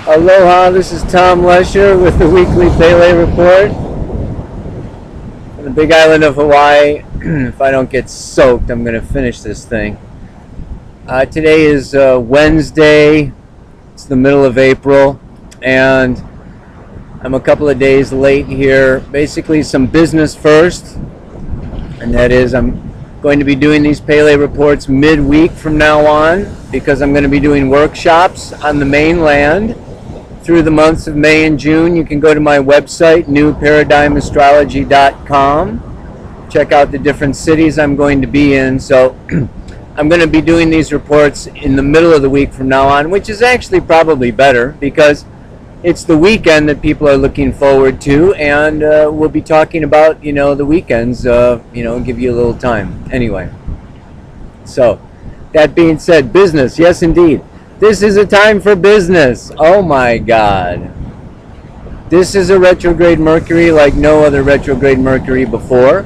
Aloha, this is Tom Lesher with the weekly Pele Report from the big island of Hawaii. If I don't get soaked, I'm going to finish this thing. Today is Wednesday. It's the middle of April, and I'm a couple of days late here. Basically, some business first, and that is I'm going to be doing these Pele Reports midweek from now on because I'm going to be doing workshops on the mainland through the months of May and June. You can go to my website, newparadigmastrology.com. Check out the different cities I'm going to be in. So I'm going to be doing these reports in the middle of the week from now on, which is actually probably better because it's the weekend that people are looking forward to, and we'll be talking about, the weekends, give you a little time. Anyway, so that being said, business, yes indeed. This is a time for business. Oh my God. This is a retrograde Mercury like no other retrograde Mercury before.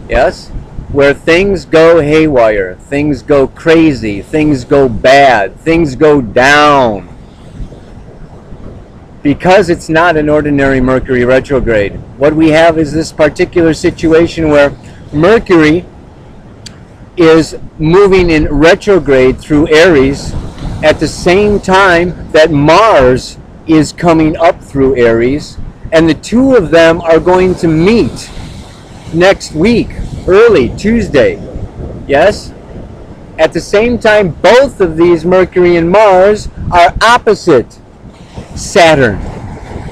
Yes? Where things go haywire, things go crazy, things go bad, things go down. Because it's not an ordinary Mercury retrograde. What we have is this particular situation where Mercury is moving in retrograde through Aries at the same time that Mars is coming up through Aries, and the two of them are going to meet next week, early Tuesday. Yes? At the same time, both of these, Mercury and Mars, are opposite Saturn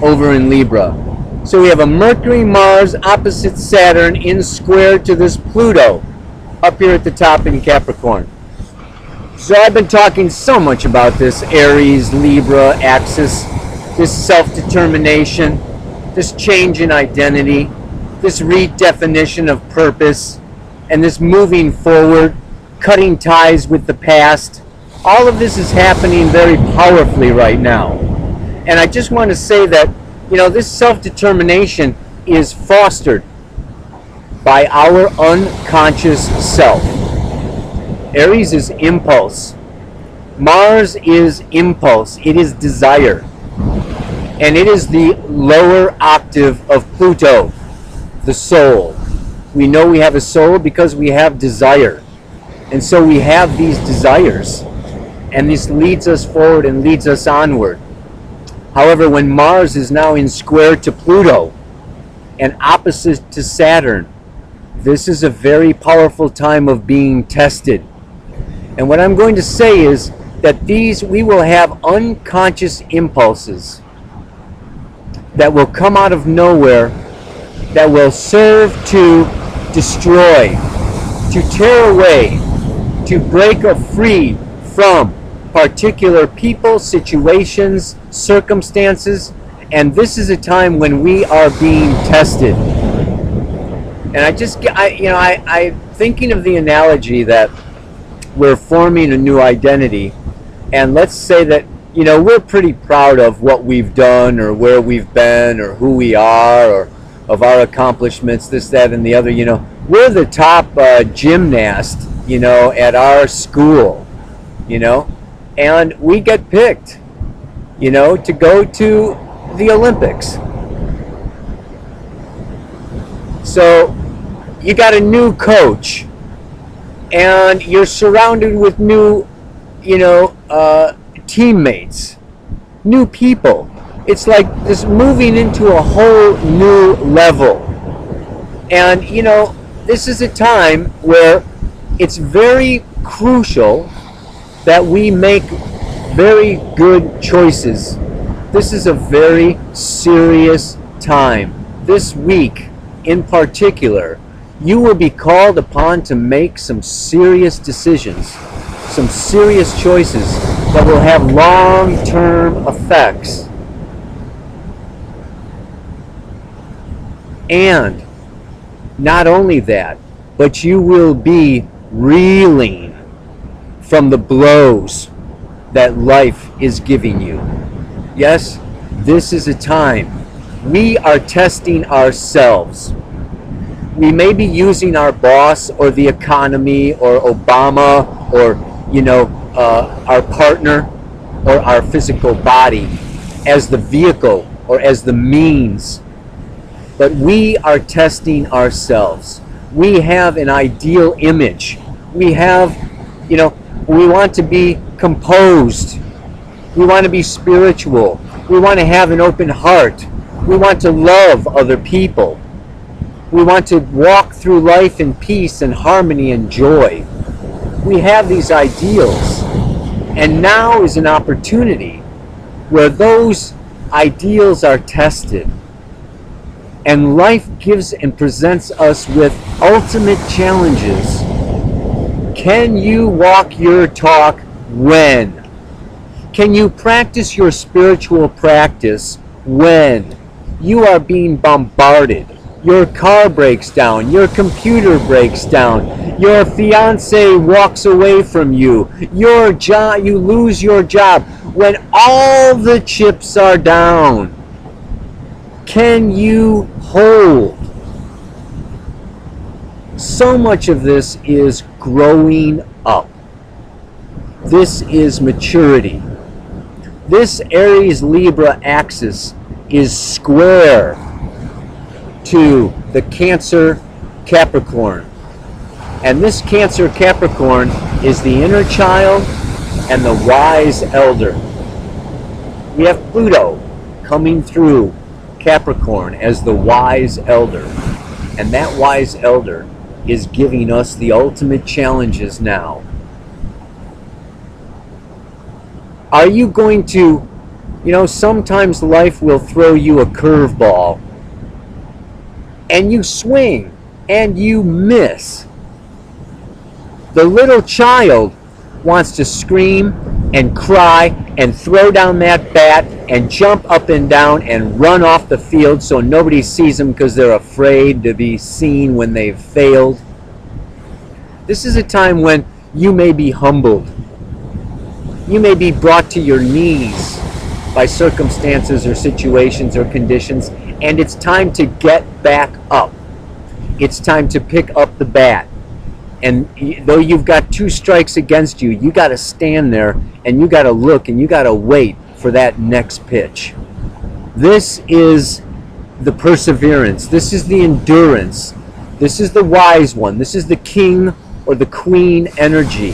over in Libra. So we have a Mercury Mars opposite Saturn in square to this Pluto up here at the top in Capricorn. So I've been talking so much about this Aries Libra axis, this self-determination, this change in identity, this redefinition of purpose, and this moving forward, cutting ties with the past. All of this is happening very powerfully right now. And I just want to say that, this self-determination is fostered by our unconscious self. Aries is impulse. Mars is impulse. It is desire. And it is the lower octave of Pluto, the soul. We know we have a soul because we have desire. And so we have these desires. And this leads us forward and leads us onward. However, when Mars is now in square to Pluto and opposite to Saturn, this is a very powerful time of being tested. And what I'm going to say is that we will have unconscious impulses that will come out of nowhere, that will serve to destroy, to tear away, to break free from particular people, situations, circumstances, and this is a time when we are being tested. And I'm thinking of the analogy that we're forming a new identity, and let's say that we're pretty proud of what we've done or where we've been or who we are or of our accomplishments, this, that, and the other. We're the top gymnast at our school, and we get picked to go to the Olympics. So you got a new coach, and you're surrounded with new, teammates, new people. It's like this moving into a whole new level. And, this is a time where it's very crucial that we make very good choices. This is a very serious time. This week, in particular, you will be called upon to make some serious decisions, some serious choices that will have long-term effects. And not only that, but you will be reeling from the blows that life is giving you. Yes, this is a time we are testing ourselves. We may be using our boss or the economy or Obama or, our partner or our physical body as the vehicle or as the means. But we are testing ourselves. We have an ideal image. We have, we want to be composed. We want to be spiritual. We want to have an open heart. We want to love other people. We want to walk through life in peace and harmony and joy. We have these ideals. And now is an opportunity where those ideals are tested. And life gives and presents us with ultimate challenges. Can you walk your talk when? Can you practice your spiritual practice when you are being bombarded? Your car breaks down, your computer breaks down, your fiance walks away from you, your job, you lose your job, when all the chips are down. Can you hold? So much of this is growing up. This is maturity. This Aries-Libra axis is square to the Cancer-Capricorn. And this Cancer-Capricorn is the inner child and the wise elder. We have Pluto coming through Capricorn as the wise elder. And that wise elder is giving us the ultimate challenges now. Are you going to, sometimes life will throw you a curveball and you swing and you miss. The little child wants to scream and cry and throw down that bat and jump up and down and run off the field so nobody sees them because they're afraid to be seen when they've failed. This is a time when you may be humbled. You may be brought to your knees by circumstances or situations or conditions, and it's time to get back up. It's time to pick up the bat. And though you've got 2 strikes against you, you got to stand there and you got to look and you got to wait for that next pitch. This is the perseverance. This is the endurance. This is the wise one. This is the king or the queen energy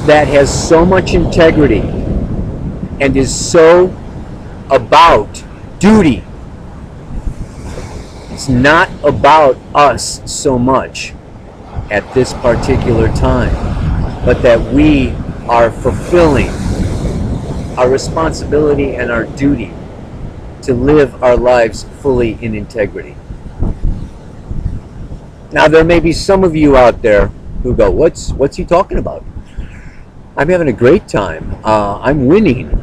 that has so much integrity and is so about duty. It's not about us so much at this particular time, but that we are fulfilling our responsibility and our duty to live our lives fully in integrity. Now, there may be some of you out there who go, what's he talking about? I'm having a great time. I'm winning.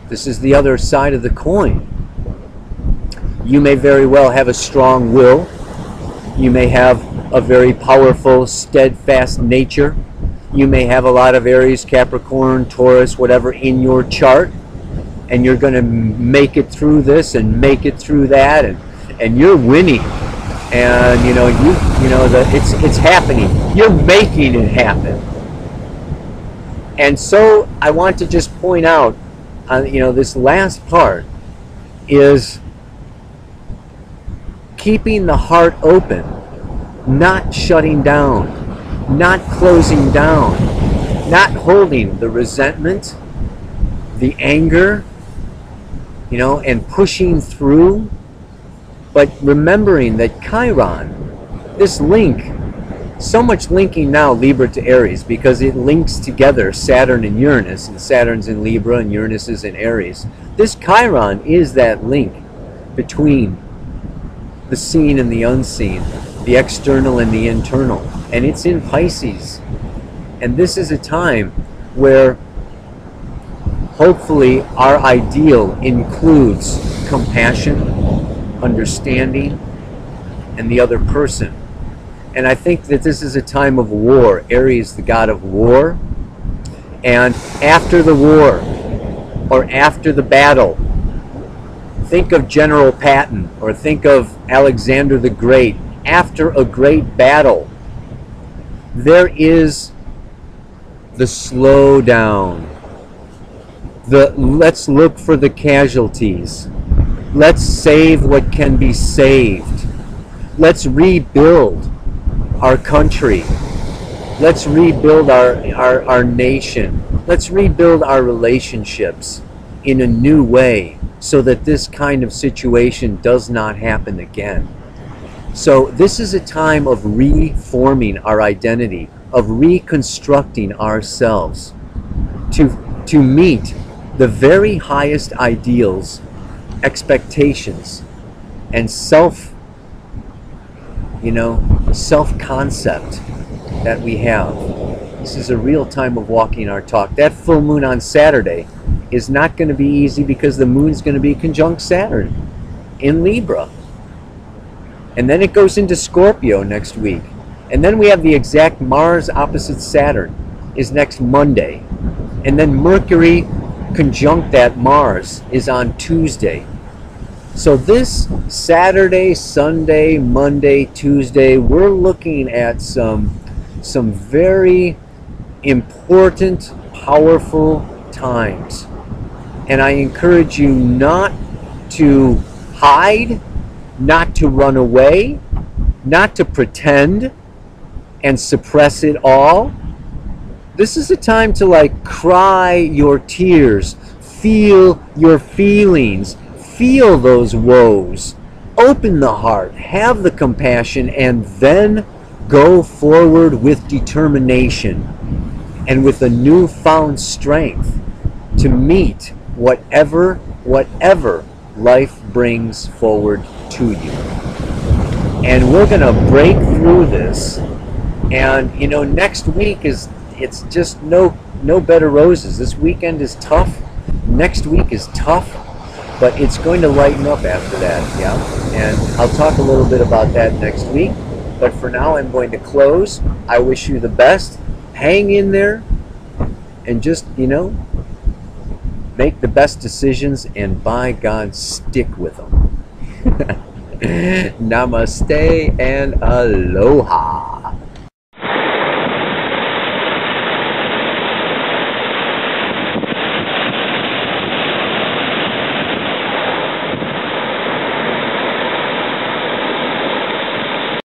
This is the other side of the coin. You may very well have a strong will. You may have a very powerful, steadfast nature. You may have a lot of Aries, Capricorn, Taurus, whatever in your chart, and you're going to make it through this and make it through that, and you're winning. And it's happening. You're making it happen. And so I want to just point out, this last part is keeping the heart open, not shutting down, not closing down, not holding the resentment, the anger, and pushing through, but remembering that Chiron, this link, so much linking now Libra to Aries because it links together Saturn and Uranus, and Saturn's in Libra and Uranus is in Aries. This Chiron is that link between the seen and the unseen, the external and the internal, and it's in Pisces. And this is a time where hopefully our ideal includes compassion, understanding, and the other person. And I think that this is a time of war. Aries, the god of war. And after the war, or after the battle, think of General Patton, or think of Alexander the Great. After a great battle, there is the slow down. Let's look for the casualties. Let's save what can be saved. Let's rebuild our country. Let's rebuild our nation. Let's rebuild our relationships in a new way so that this kind of situation does not happen again. So this is a time of reforming our identity, of reconstructing ourselves to meet the very highest ideals, expectations, and self-concept that we have. This is a real time of walking our talk. That full moon on Saturday is not going to be easy because the moon's going to be conjunct Saturn in Libra. And then it goes into Scorpio next week. And then we have the exact Mars opposite Saturn is next Monday. And then Mercury conjunct that Mars is on Tuesday. So this Saturday, Sunday, Monday, Tuesday, we're looking at some very important, powerful times. And I encourage you not to hide, not to run away, not to pretend and suppress it all. This is a time to like cry your tears, feel your feelings, feel those woes, open the heart, have the compassion, and then go forward with determination and with a newfound strength to meet whatever life brings forward to you. And we're going to break through this. And next week it's just no bed of roses. This weekend is tough. Next week is tough, but it's going to lighten up after that, yeah? And I'll talk a little bit about that next week. But for now, I'm going to close. I wish you the best. Hang in there and just, make the best decisions, and by God, stick with them. Namaste and aloha.